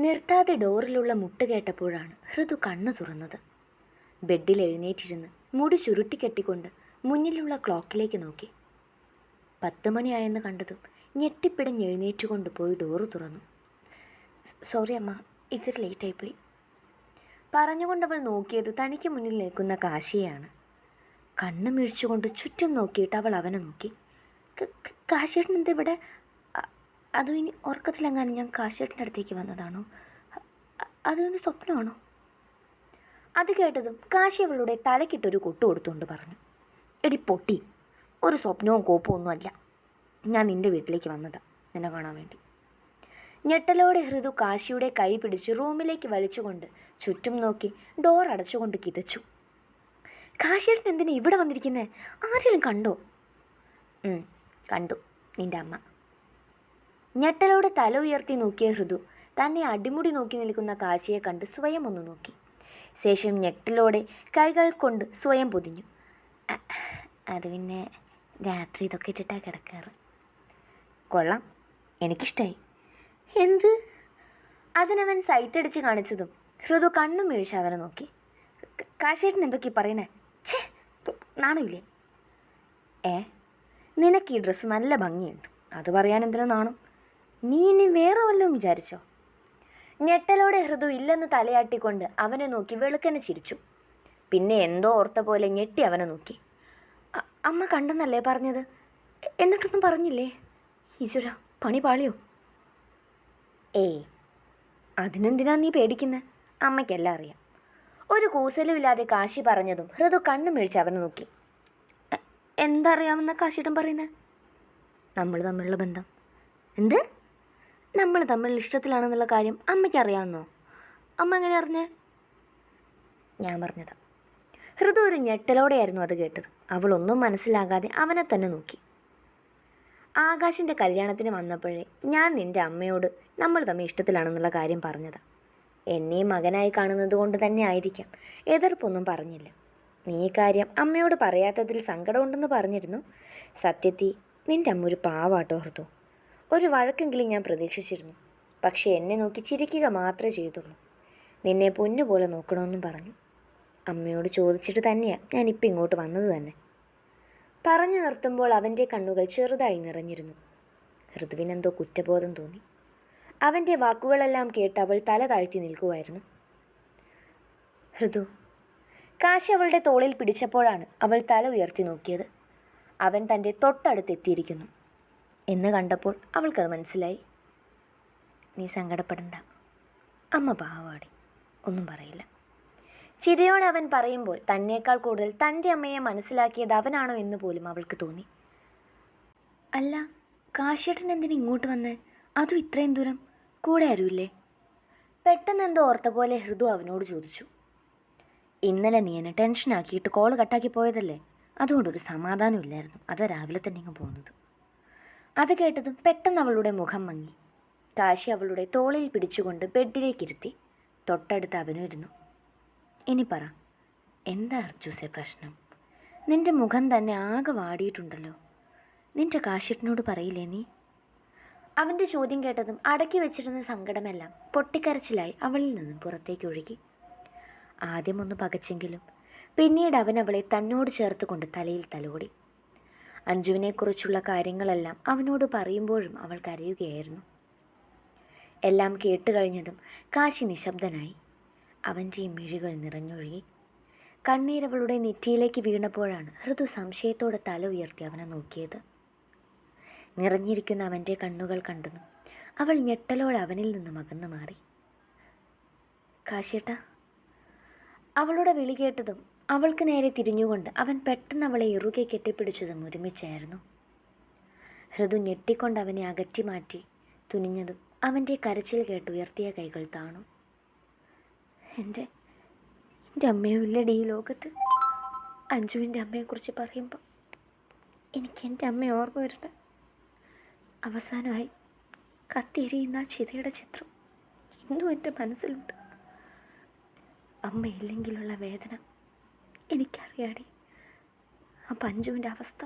നിർത്താതെ ഡോറിലുള്ള മുട്ട് കേട്ടപ്പോഴാണ് ഋതു കണ്ണു തുറന്നത്. ബെഡിൽ എഴുന്നേറ്റിരുന്ന് മുടി ചുരുട്ടിക്കെട്ടിക്കൊണ്ട് മുന്നിലുള്ള ക്ലോക്കിലേക്ക് നോക്കി. 10 മണിയായെന്ന് കണ്ടതും ഞെട്ടിപ്പിടഞ്ഞെഴുന്നേറ്റുകൊണ്ട് പോയി ഡോറ് തുറന്നു. സോറി അമ്മ, ഇത്തിരി ലേറ്റായിപ്പോയി പറഞ്ഞുകൊണ്ടവൾ നോക്കിയത് തനിക്ക് മുന്നിൽ നിൽക്കുന്ന കാശിയെയാണ്. കണ്ണു മിഴിച്ചുകൊണ്ട് ചുറ്റും നോക്കിയിട്ട് അവൾ അവനെ നോക്കി. കാശിയേട്ടൻ എന്താ ഇവിടെ? അതും ഇനി ഉറക്കത്തിലെങ്ങാനും ഞാൻ കാശിയേട്ടൻ്റെ അടുത്തേക്ക് വന്നതാണോ? അതൊന്ന് സ്വപ്നമാണോ? അത് കേട്ടതും കാശി അവളുടെ തലക്കിട്ടൊരു കൊട്ടു കൊടുത്തുകൊണ്ട് പറഞ്ഞു, എടി പൊട്ടി, ഒരു സ്വപ്നവും കോപ്പവും അല്ല. ഞാൻ നിൻ്റെ വീട്ടിലേക്ക് വന്നതാ നിന്നെ കാണാൻ വേണ്ടി. ഞെട്ടലോടെ ഋതു കാശിയുടെ കൈ പിടിച്ച് റൂമിലേക്ക് വലിച്ചുകൊണ്ട് ചുറ്റും നോക്കി ഡോർ അടച്ചുകൊണ്ട് കിതച്ചു. കാശിയേട്ടൻ എന്തിനാ ഇവിടെ വന്നിരിക്കുന്നേ? ആരെങ്കിലും കണ്ടോ? കണ്ടു, നിൻ്റെ അമ്മ. ഞെട്ടലോടെ തല ഉയർത്തി നോക്കിയ ഋതു തന്നെ അടിമുടി നോക്കി നിൽക്കുന്ന കാശിയെ കണ്ട് സ്വയം ഒന്ന് നോക്കി. ശേഷം ഞെട്ടലോടെ കൈകൾ കൊണ്ട് സ്വയം പൊതിഞ്ഞു. അത് പിന്നെ രാത്രി ഇതൊക്കെ ഇട്ടിട്ടാണ് കിടക്കാറ്. കൊള്ളാം, എനിക്കിഷ്ടമായി. എന്ത്? അതിനവൻ സൈറ്റടിച്ച് കാണിച്ചതും ഋതു കണ്ണും മിഴിച്ച് അവനെ നോക്കി. കാശിയേട്ടൻ എന്തൊക്കെ പറയുന്നേ? ഛേ, നാണമില്ലേ? നിനക്ക് ഈ ഡ്രസ്സ് നല്ല ഭംഗിയുണ്ട്, അത് പറയാൻ എന്തിനാ നാണം? നീ ഇനി വേറെ വല്ലതും വിചാരിച്ചോ? ഞെട്ടലോടെ ഋതു ഇല്ലെന്ന് തലയാട്ടിക്കൊണ്ട് അവനെ നോക്കി വെളുക്കനെ ചിരിച്ചു. പിന്നെ എന്തോ ഓർത്ത പോലെ ഞെട്ടി അവനെ നോക്കി. അമ്മ കണ്ടെന്നല്ലേ പറഞ്ഞത്? എന്നിട്ടൊന്നും പറഞ്ഞില്ലേ? ഈശ്വരാ, പണി പാളിയോ? അതിനെന്തിനാ നീ പേടിക്കുന്നത്? അമ്മയ്ക്കെല്ലാം അറിയാം. ഒരു കൂസലുമില്ലാതെ കാശി പറഞ്ഞതും ഋതു കണ്ണു മിഴിച്ച് അവനെ നോക്കി. എന്താ അറിയാമെന്നാ കാശിയേട്ടൻ പറയുന്നത്? നമ്മൾ തമ്മിലുള്ള ബന്ധം. എന്ത്? നമ്മൾ തമ്മിൽ ഇഷ്ടത്തിലാണെന്നുള്ള കാര്യം അമ്മയ്ക്ക് അറിയാമെന്നോ? അമ്മ എങ്ങനെ അറിഞ്ഞേ? ഞാൻ പറഞ്ഞതാ. ഋതു ഒരു ഞെട്ടലോടെയായിരുന്നു അത് കേട്ടത്. അവളൊന്നും മനസ്സിലാകാതെ അവനെ തന്നെ നോക്കി. ആകാശിൻ്റെ കല്യാണത്തിന് വന്നപ്പോഴേ ഞാൻ നിൻ്റെ അമ്മയോട് നമ്മൾ തമ്മിൽ ഇഷ്ടത്തിലാണെന്നുള്ള കാര്യം പറഞ്ഞതാ. എന്നെയും മകനായി കാണുന്നത് കൊണ്ട് തന്നെ ആയിരിക്കാം എതിർപ്പൊന്നും പറഞ്ഞില്ല. നീ കാര്യം അമ്മയോട് പറയാത്തതിൽ സങ്കടമുണ്ടെന്ന് പറഞ്ഞിരുന്നു. സത്യത്തിൽ നിൻ്റെ അമ്മ ഒരു പാവാട്ടോ ഋതു. ഒരു വഴക്കെങ്കിലും ഞാൻ പ്രതീക്ഷിച്ചിരുന്നു. പക്ഷേ എന്നെ നോക്കി ചിരിക്കുക മാത്രമേ ചെയ്തുള്ളൂ. നിന്നെ പൊന്നുപോലെ നോക്കണമെന്നും പറഞ്ഞു. അമ്മയോട് ചോദിച്ചിട്ട് തന്നെയാണ് ഞാനിപ്പോൾ ഇങ്ങോട്ട് വന്നത് തന്നെ. പറഞ്ഞു നിർത്തുമ്പോൾ അവൻ്റെ കണ്ണുകൾ ചെറുതായി നിറഞ്ഞിരുന്നു. ഋതുവിനെന്തോ കുറ്റബോധം തോന്നി. അവൻ്റെ വാക്കുകളെല്ലാം കേട്ട് അവൾ തല താഴ്ത്തി നിൽക്കുമായിരുന്നു. ഋതു. കാശി അവളുടെ തോളിൽ പിടിച്ചപ്പോഴാണ് അവൾ തല ഉയർത്തി നോക്കിയത്. അവൻ തൻ്റെ തൊട്ടടുത്തെത്തിയിരിക്കുന്നു എന്ന് കണ്ടപ്പോൾ അവൾക്കത് മനസ്സിലായി. നീ സങ്കടപ്പെടണ്ട, അമ്മ പാവാടി, ഒന്നും പറയില്ല. ചിരിയോടെ അവൻ പറയുമ്പോൾ തന്നേക്കാൾ കൂടുതൽ തൻ്റെ അമ്മയെ മനസ്സിലാക്കിയത് അവനാണോ എന്ന് പോലും അവൾക്ക് തോന്നി. അല്ല, കാശിയേട്ടൻ എന്തിനാ ഇങ്ങോട്ട് വന്നേ? അതും ഇത്രയും ദൂരം? കൂടെ ആരുമില്ലേ? പെട്ടെന്ന് എന്തോ ഓർത്ത പോലെ ഋതു അവനോട് ചോദിച്ചു. ഇന്നലെ നീ എന്നെ ടെൻഷനാക്കിയിട്ട് കോള് കട്ടാക്കി പോയതല്ലേ, അതുകൊണ്ടൊരു സമാധാനമില്ലായിരുന്നു. അതാ രാവിലെ തന്നെ ഇങ്ങ് പോകുന്നത്. അത് കേട്ടതും പെട്ടെന്ന് അവളുടെ മുഖം മങ്ങി. കാശി അവളുടെ തോളിൽ പിടിച്ചുകൊണ്ട് ബെഡിലേക്കിരുത്തി. തൊട്ടടുത്ത് അവനും ഇരുന്നു. ഇനി പറ, എന്താ അർജൂസേ പ്രശ്നം? നിൻ്റെ മുഖം തന്നെ ആകെ വാടിയിട്ടുണ്ടല്ലോ. നിൻ്റെ കാശിയേട്ടനോട് പറയില്ലേ നീ? അവൻ്റെ ചോദ്യം കേട്ടതും അടക്കി വെച്ചിരുന്ന സങ്കടമെല്ലാം പൊട്ടിക്കരച്ചിലായി അവളിൽ നിന്നും പുറത്തേക്ക് ഒഴുകി. ആദ്യം ഒന്ന് പകച്ചെങ്കിലും പിന്നീട് അവൻ അവളെ തന്നോട് ചേർത്ത് കൊണ്ട് തലയിൽ തലോടി. അഞ്ജുവിനെക്കുറിച്ചുള്ള കാര്യങ്ങളെല്ലാം അവനോട് പറയുമ്പോഴും അവൾ കരയുകയായിരുന്നു. എല്ലാം കേട്ടുകഴിഞ്ഞതും കാശി നിശബ്ദനായി. അവൻ്റെ മിഴികൾ നിറഞ്ഞൊഴുകി. കണ്ണീരവളുടെ നെറ്റിയിലേക്ക് വീണപ്പോഴാണ് ഋതു സംശയത്തോടെ തല ഉയർത്തി അവനെ നോക്കിയത്. നിറഞ്ഞിരിക്കുന്ന അവൻ്റെ കണ്ണുകൾ കണ്ടതും അവൾ ഞെട്ടലോടെ അവനിൽ നിന്നും അകന്നു മാറി. കാശിയേട്ടാ. അവളുടെ വിളി കേട്ടതും അവൾക്ക് നേരെ തിരിഞ്ഞുകൊണ്ട് അവൻ പെട്ടെന്ന് അവളെ ഇറുകെ കെട്ടിപ്പിടിച്ചതും ഒരുമിച്ചായിരുന്നു. ഋതു ഞെട്ടിക്കൊണ്ട് അവനെ അകറ്റി മാറ്റി തുനിഞ്ഞതും അവൻ്റെ കരച്ചിൽ കേട്ട് ഉയർത്തിയ കൈകൾ താണു. എൻ്റെ അമ്മയോ ഇല്ലടി ഈ ലോകത്ത്. അഞ്ജുവിൻ്റെ അമ്മയെക്കുറിച്ച് പറയുമ്പോൾ എനിക്ക് എൻ്റെ അമ്മയെ ഓർമ്മ വരുന്നത്. അവസാനമായി കത്തിയെരിയുന്ന ആ ചിതയുടെ ചിത്രം ഇന്നും എൻ്റെ മനസ്സിലുണ്ട്. അമ്മയില്ലെങ്കിലുള്ള വേദന എനിക്കറിയാടി. ആ അഞ്ജുവിൻ്റെ അവസ്ഥ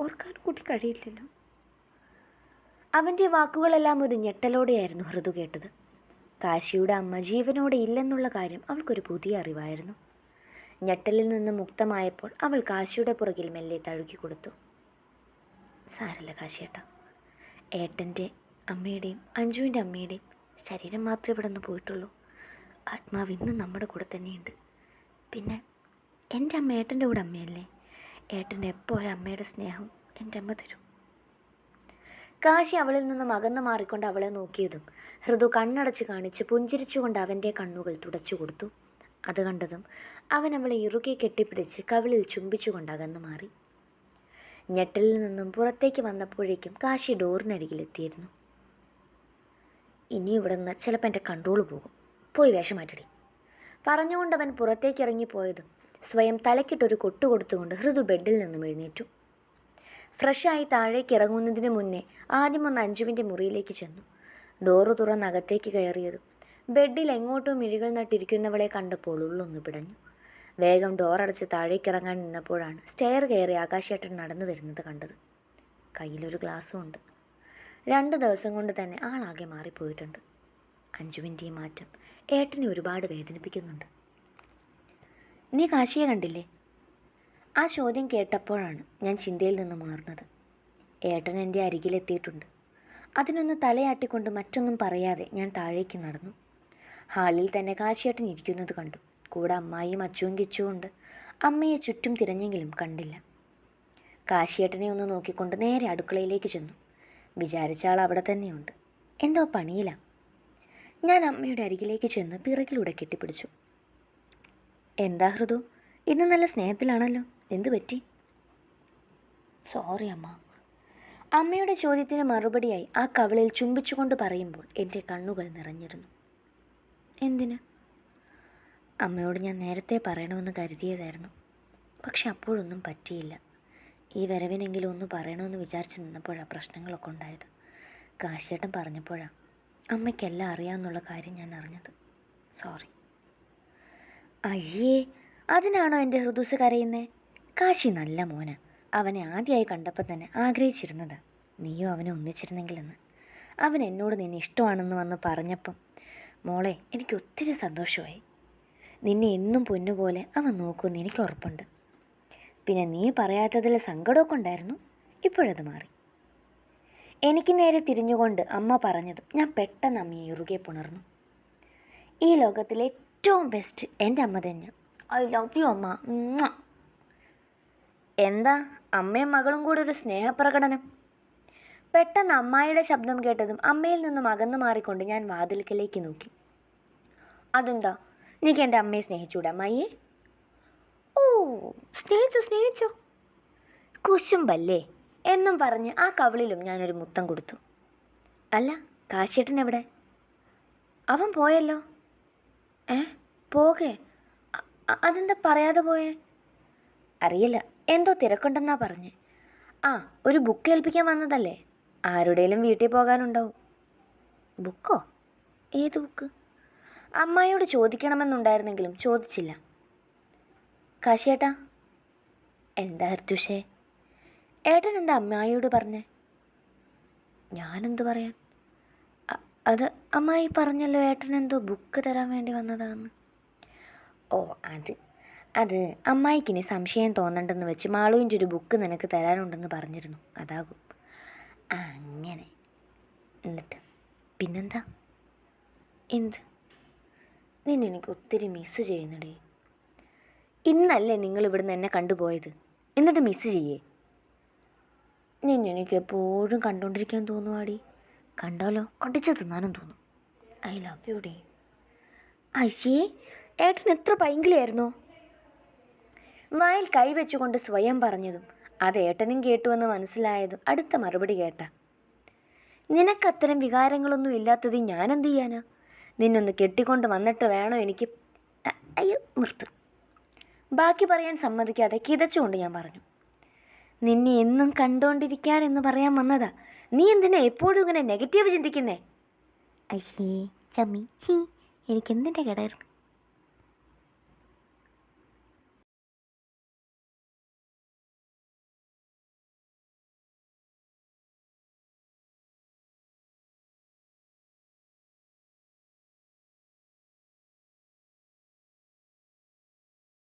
ഓർക്കാൻ കൂടി കഴിയില്ലല്ലോ. അവൻ്റെ വാക്കുകളെല്ലാം ഒരു ഞെട്ടലോടെയായിരുന്നു ഋതു കേട്ടത്. കാശിയുടെ അമ്മ ജീവനോടെ ഇല്ലെന്നുള്ള കാര്യം അവൾക്കൊരു പുതിയ അറിവായിരുന്നു. ഞെട്ടലിൽ നിന്ന് മുക്തമായപ്പോൾ അവൾ കാശിയുടെ പുറകിൽ മെല്ലെ തഴുകി കൊടുത്തു. സാരല്ല കാശിയേട്ടാ, ഏട്ടൻ്റെ അമ്മയുടെയും അഞ്ജുവിൻ്റെ അമ്മയുടെയും ശരീരം മാത്രമേ ഇവിടെ നിന്ന് പോയിട്ടുള്ളൂ. ആത്മാവ് ഇന്നും നമ്മുടെ കൂടെ തന്നെയുണ്ട്. പിന്നെ എൻ്റെ അമ്മ ഏട്ടൻ്റെ കൂടെ അമ്മയല്ലേ. ഏട്ടൻ്റെ എപ്പോൾ ഒരു അമ്മയുടെ സ്നേഹം എൻ്റെ അമ്മ തരും. കാശി അവളിൽ നിന്നും അകന്നു മാറിക്കൊണ്ട് അവളെ നോക്കിയതും ഹൃദു കണ്ണടച്ച് കാണിച്ച് പുഞ്ചിരിച്ചുകൊണ്ട് അവൻ്റെ കണ്ണുകൾ തുടച്ചു കൊടുത്തു. അത് കണ്ടതും അവൻ അവളെ ഇറുകെ കെട്ടിപ്പിടിച്ച് കവിളിൽ ചുംബിച്ചുകൊണ്ട് അകന്നു മാറി. ഞെട്ടലിൽ നിന്നും പുറത്തേക്ക് വന്നപ്പോഴേക്കും കാശി ഡോറിനരികിലെത്തിയിരുന്നു. ഇനി ഇവിടെ നിന്ന് ചിലപ്പോൾ എൻ്റെ കൺട്രോൾ പോകും, പോയി വേഷം മാറ്റടി പറഞ്ഞുകൊണ്ട് അവൻ പുറത്തേക്ക് ഇറങ്ങിപ്പോയതും സ്വയം തലക്കിട്ടൊരു കൊട്ടു കൊടുത്തുകൊണ്ട് ഹൃദു ബെഡിൽ നിന്നും എഴുന്നേറ്റു. ഫ്രഷായി താഴേക്ക് ഇറങ്ങുന്നതിന് മുന്നേ ആദ്യമൊന്ന് അഞ്ജുവിൻ്റെ മുറിയിലേക്ക് ചെന്നു. ഡോറ് തുറന്ന് അകത്തേക്ക് കയറിയതും ബെഡിൽ എങ്ങോട്ടും മിഴികൾ നട്ടിരിക്കുന്നവളെ കണ്ടപ്പോൾ ഉള്ളൊന്ന് പിടഞ്ഞു. വേഗം ഡോറടച്ച് താഴേക്കിറങ്ങാൻ നിന്നപ്പോഴാണ് സ്റ്റെയർ കയറി ആകാശേട്ടൻ നടന്നു വരുന്നത് കണ്ടത്. കയ്യിലൊരു ഗ്ലാസ്സും ഉണ്ട്. 2 ദിവസം കൊണ്ട് തന്നെ ആളാകെ മാറിപ്പോയിട്ടുണ്ട്. അഞ്ജുവിൻ്റെ ഈ മാറ്റം ഏട്ടനെ ഒരുപാട് വേദനിപ്പിക്കുന്നുണ്ട്. നീ കാശിയെ കണ്ടില്ലേ? ആ ചോദ്യം കേട്ടപ്പോഴാണ് ഞാൻ ചിന്തയിൽ നിന്നും ഉണർന്നത്. ഏട്ടൻ എൻ്റെ അരികിലെത്തിയിട്ടുണ്ട്. അതിനൊന്ന് തലയാട്ടിക്കൊണ്ട് മറ്റൊന്നും പറയാതെ ഞാൻ താഴേക്ക് നടന്നു. ഹാളിൽ തന്നെ കാശിയേട്ടൻ ഇരിക്കുന്നത് കണ്ടു. കൂടെ അമ്മായിയും അച്ചുവും കിച്ചുവുണ്ട്. അമ്മയെ ചുറ്റും തിരഞ്ഞെങ്കിലും കണ്ടില്ല. കാശിയേട്ടനെ ഒന്ന് നോക്കിക്കൊണ്ട് നേരെ അടുക്കളയിലേക്ക് ചെന്നു. വിചാരിച്ച ആൾ അവിടെ തന്നെയുണ്ട്. എന്തോ പണിയില്ല. ഞാൻ അമ്മയുടെ അരികിലേക്ക് ചെന്ന് പിറകിലൂടെ കെട്ടിപ്പിടിച്ചു. എന്താ ഹൃദു, ഇന്ന് നല്ല സ്നേഹത്തിലാണല്ലോ, എന്തു പറ്റി? സോറി അമ്മ. അമ്മയുടെ ചോദ്യത്തിന് മറുപടിയായി ആ കവിളിൽ ചുംബിച്ചുകൊണ്ട് പറയുമ്പോൾ എൻ്റെ കണ്ണുകൾ നിറഞ്ഞിരുന്നു. എന്തിന്? അമ്മയോട് ഞാൻ നേരത്തെ പറയണമെന്ന് കരുതിയതായിരുന്നു. പക്ഷെ അപ്പോഴൊന്നും പറ്റിയില്ല. ഈ വരവിനെങ്കിലും ഒന്ന് പറയണമെന്ന് വിചാരിച്ച് നിന്നപ്പോഴാണ് പ്രശ്നങ്ങളൊക്കെ ഉണ്ടായത്. കാശിയേട്ടൻ പറഞ്ഞപ്പോഴാണ് അമ്മയ്ക്കെല്ലാം അറിയാമെന്നുള്ള കാര്യം ഞാൻ അറിഞ്ഞത്. സോറി. അയ്യേ, അതിനാണോ എൻ്റെ ഹൃദുസ് കരയുന്നേ? കാശി നല്ല മോന്. അവനെ ആദ്യമായി കണ്ടപ്പോൾ തന്നെ ആഗ്രഹിച്ചിരുന്നത് നീയോ അവനെ ഒന്നിച്ചിരുന്നെങ്കിലെന്ന്. അവൻ എന്നോട് നിന്നെ ഇഷ്ടമാണെന്ന് വന്ന് പറഞ്ഞപ്പം മോളെ എനിക്ക് ഒത്തിരി സന്തോഷമായി. നിന്നെ എന്നും പൊന്നുപോലെ അവൻ നോക്കുമെന്ന് എനിക്ക് ഉറപ്പുണ്ട്. പിന്നെ നീ പറയാത്തതിൽ സങ്കടമൊക്കെ ഉണ്ടായിരുന്നു. ഇപ്പോഴത് മാറി. എനിക്ക് നേരെ തിരിഞ്ഞുകൊണ്ട് അമ്മ പറഞ്ഞതും ഞാൻ പെട്ടെന്ന് അമ്മയെ ഇറുകെ പുണർന്നു. ഈ ലോകത്തിലെ ഏറ്റവും ബെസ്റ്റ് എൻ്റെ അമ്മ തന്നെ. ഐ ലവ് യു അമ്മ. എന്താ അമ്മയും മകളും കൂടി ഒരു സ്നേഹപ്രകടനം? പെട്ടെന്ന് അമ്മായിയുടെ ശബ്ദം കേട്ടതും അമ്മയിൽ നിന്നും അകന്നു മാറിക്കൊണ്ട് ഞാൻ വാതിൽക്കലേക്ക് നോക്കി. അതെന്താ, നീക്ക് എൻ്റെ അമ്മയെ സ്നേഹിച്ചൂടെ അമ്മായിയെ? ഓ, സ്നേഹിച്ചു കുശുമ്പല്ലേ എന്നും പറഞ്ഞ് ആ കവിളിലും ഞാനൊരു മുത്തം കൊടുത്തു. അല്ല, കാശിയേട്ടൻ എവിടെ? അവൻ പോയല്ലോ. പോകേ? അതെന്താ പറയാതെ പോയേ? അറിയില്ല, എന്തോ തിരക്കുണ്ടെന്നാ പറഞ്ഞേ. ഒരു ബുക്ക് ഏൽപ്പിക്കാൻ വന്നതല്ലേ. ആരുടെയും വീട്ടിൽ പോകാനുണ്ടാവും. ബുക്കോ? ഏത് ബുക്ക്? അമ്മായിയോട് ചോദിക്കണമെന്നുണ്ടായിരുന്നെങ്കിലും ചോദിച്ചില്ല. കാശിയേട്ടാ. എന്താ ഹർത്തുഷേ? ഏട്ടൻ എന്താ അമ്മായിയോട് പറഞ്ഞേ? ഞാനെന്ത് പറയാൻ? അത് അമ്മായി പറഞ്ഞല്ലോ ഏട്ടൻ എന്തോ ബുക്ക് തരാൻ വേണ്ടി വന്നതാന്ന്. ഓ, അത് അമ്മായിക്കിനി സംശയം തോന്നണ്ടെന്ന് വെച്ച് മാളുവിൻ്റെ ഒരു ബുക്ക് നിനക്ക് തരാനുണ്ടെന്ന് പറഞ്ഞിരുന്നു, അതാകും. അങ്ങനെ. എന്നിട്ട് പിന്നെന്താ? എന്ത്? നിന്നെനിക്ക് ഒത്തിരി മിസ്സ് ചെയ്യുന്നടേ. ഇന്നല്ലേ നിങ്ങൾ ഇവിടുന്ന് എന്നെ കണ്ടുപോയത്, എന്നിട്ട് മിസ്സ് ചെയ്യേ? നിന്നെനിക്ക് എപ്പോഴും കണ്ടുകൊണ്ടിരിക്കാൻ തോന്നുവാടി. കണ്ടാലോ കടിച്ചു തിന്നാനും തോന്നും. I love you day. അയ്യേ, ഏട്ടൻ എത്ര പൈങ്കിളിയായിരുന്നോ? വായിൽ കൈവച്ചുകൊണ്ട് സ്വയം പറഞ്ഞതും അത് ഏട്ടനും കേട്ടുവെന്ന് മനസ്സിലായതും അടുത്ത മറുപടി കേട്ട. നിനക്കത്തരം വികാരങ്ങളൊന്നും ഇല്ലാത്തത് ഞാനെന്ത് ചെയ്യാനാ? നിന്നൊന്ന് കെട്ടിക്കൊണ്ട് വന്നിട്ട് വേണോ എനിക്ക്? അയ്യോ മൃത്ത്. ബാക്കി പറയാൻ സമ്മതിക്കാതെ കിതച്ചുകൊണ്ട് ഞാൻ പറഞ്ഞു, നിന്നെ എന്നും കണ്ടുകൊണ്ടിരിക്കാനെന്ന് പറയാൻ വന്നതാ. നീ എന്തിനാ എപ്പോഴും ഇങ്ങനെ നെഗറ്റീവ് ചിന്തിക്കുന്നേ? അയ്യേ ചമ്മി, എനിക്കെന്തിൻ്റെ കേടായിരുന്നു.